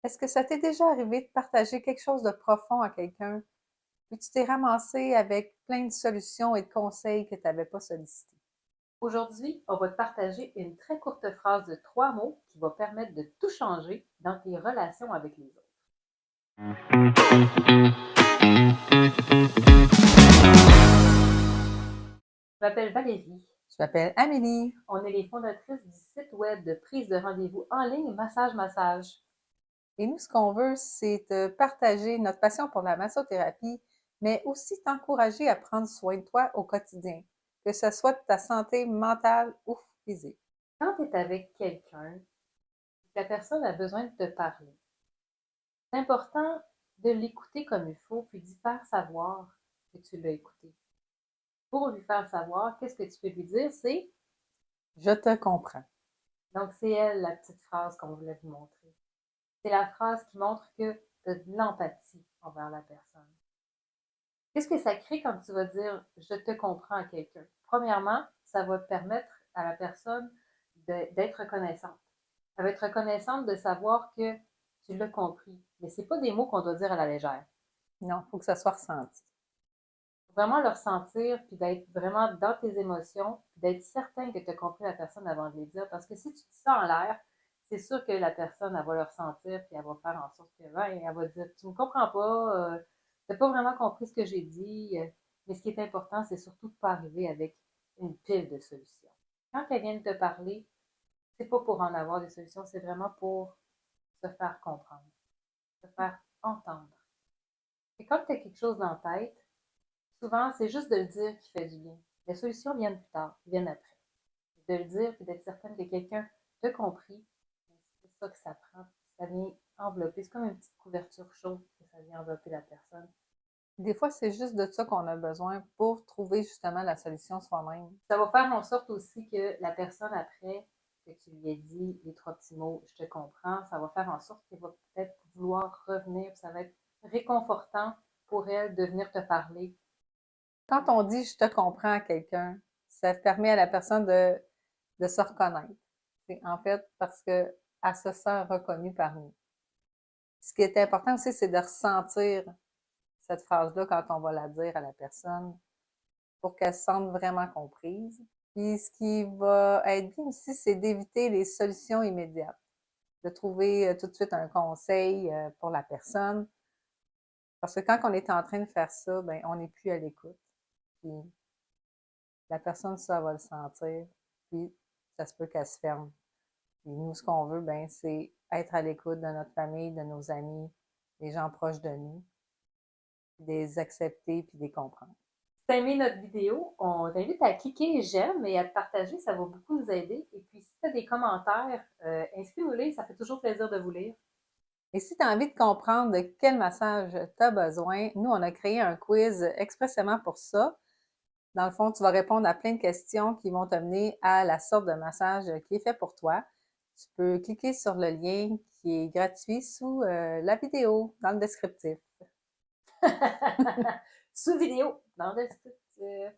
Est-ce que ça t'est déjà arrivé de partager quelque chose de profond à quelqu'un, puis tu t'es ramassé avec plein de solutions et de conseils que tu n'avais pas sollicités? Aujourd'hui, on va te partager une très courte phrase de 3 mots qui va permettre de tout changer dans tes relations avec les autres. Je m'appelle Valérie. Je m'appelle Amélie. On est les fondatrices du site web de prise de rendez-vous en ligne Massage Massage. Et nous, ce qu'on veut, c'est te partager notre passion pour la massothérapie, mais aussi t'encourager à prendre soin de toi au quotidien, que ce soit de ta santé mentale ou physique. Quand tu es avec quelqu'un, la personne a besoin de te parler. C'est important de l'écouter comme il faut, puis d'y faire savoir que tu l'as écouté. Pour lui faire savoir, qu'est-ce que tu peux lui dire? C'est Je te comprends. donc c'est elle la petite phrase qu'on voulait vous montrer. C'est la phrase qui montre que tu as de l'empathie envers la personne. Qu'est-ce que ça crée quand tu vas dire je te comprends à quelqu'un? Premièrement, ça va permettre à la personne d'être reconnaissante. Elle va être reconnaissante de savoir que tu l'as compris. Mais ce n'est pas des mots qu'on doit dire à la légère. Non, il faut que ça soit ressenti. Vraiment le ressentir, puis d'être vraiment dans tes émotions, puis d'être certain que tu as compris la personne avant de les dire. Parce que si tu dis ça en l'air, c'est sûr que la personne, elle va le ressentir, puis elle va faire en sorte que, ouais, elle va dire, tu me comprends pas, tu n'as pas vraiment compris ce que j'ai dit. Mais ce qui est important, c'est surtout de ne pas arriver avec une pile de solutions. Quand elle vient de te parler, c'est pas pour en avoir des solutions, c'est vraiment pour se faire comprendre, se faire entendre. Et quand tu as quelque chose dans la tête, souvent, c'est juste de le dire qui fait du bien. Les solutions viennent plus tard, viennent après. De le dire et d'être certaine que quelqu'un t'a compris, c'est ça que ça prend. Ça vient envelopper. C'est comme une petite couverture chaude que ça vient envelopper la personne. Des fois, c'est juste de ça qu'on a besoin pour trouver justement la solution soi-même. Ça va faire en sorte aussi que la personne, après que tu lui aies dit les 3 petits mots, je te comprends, ça va faire en sorte qu'elle va peut-être vouloir revenir. Ça va être réconfortant pour elle de venir te parler. Quand on dit je te comprends à quelqu'un, ça permet à la personne de se reconnaître. C'est en fait parce qu'elle se sent reconnue par nous. Ce qui est important aussi, c'est de ressentir cette phrase-là quand on va la dire à la personne pour qu'elle se sente vraiment comprise. Puis ce qui va être bien aussi, c'est d'éviter les solutions immédiates, de trouver tout de suite un conseil pour la personne. Parce que quand on est en train de faire ça, ben, on n'est plus à l'écoute. Puis la personne, ça va le sentir. Puis ça se peut qu'elle se ferme. Puis nous, ce qu'on veut, ben, c'est être à l'écoute de notre famille, de nos amis, des gens proches de nous, puis de les accepter puis de les comprendre. Si tu as aimé notre vidéo, on t'invite à cliquer j'aime et à te partager, ça va beaucoup nous aider. Et puis, si tu as des commentaires, inscris-nous-les, ça fait toujours plaisir de vous lire. Et si tu as envie de comprendre de quel massage tu as besoin, nous, on a créé un quiz expressément pour ça. Dans le fond, tu vas répondre à plein de questions qui vont te mener à la sorte de massage qui est fait pour toi. Tu peux cliquer sur le lien qui est gratuit sous la vidéo, dans le descriptif. Sous vidéo, dans le descriptif.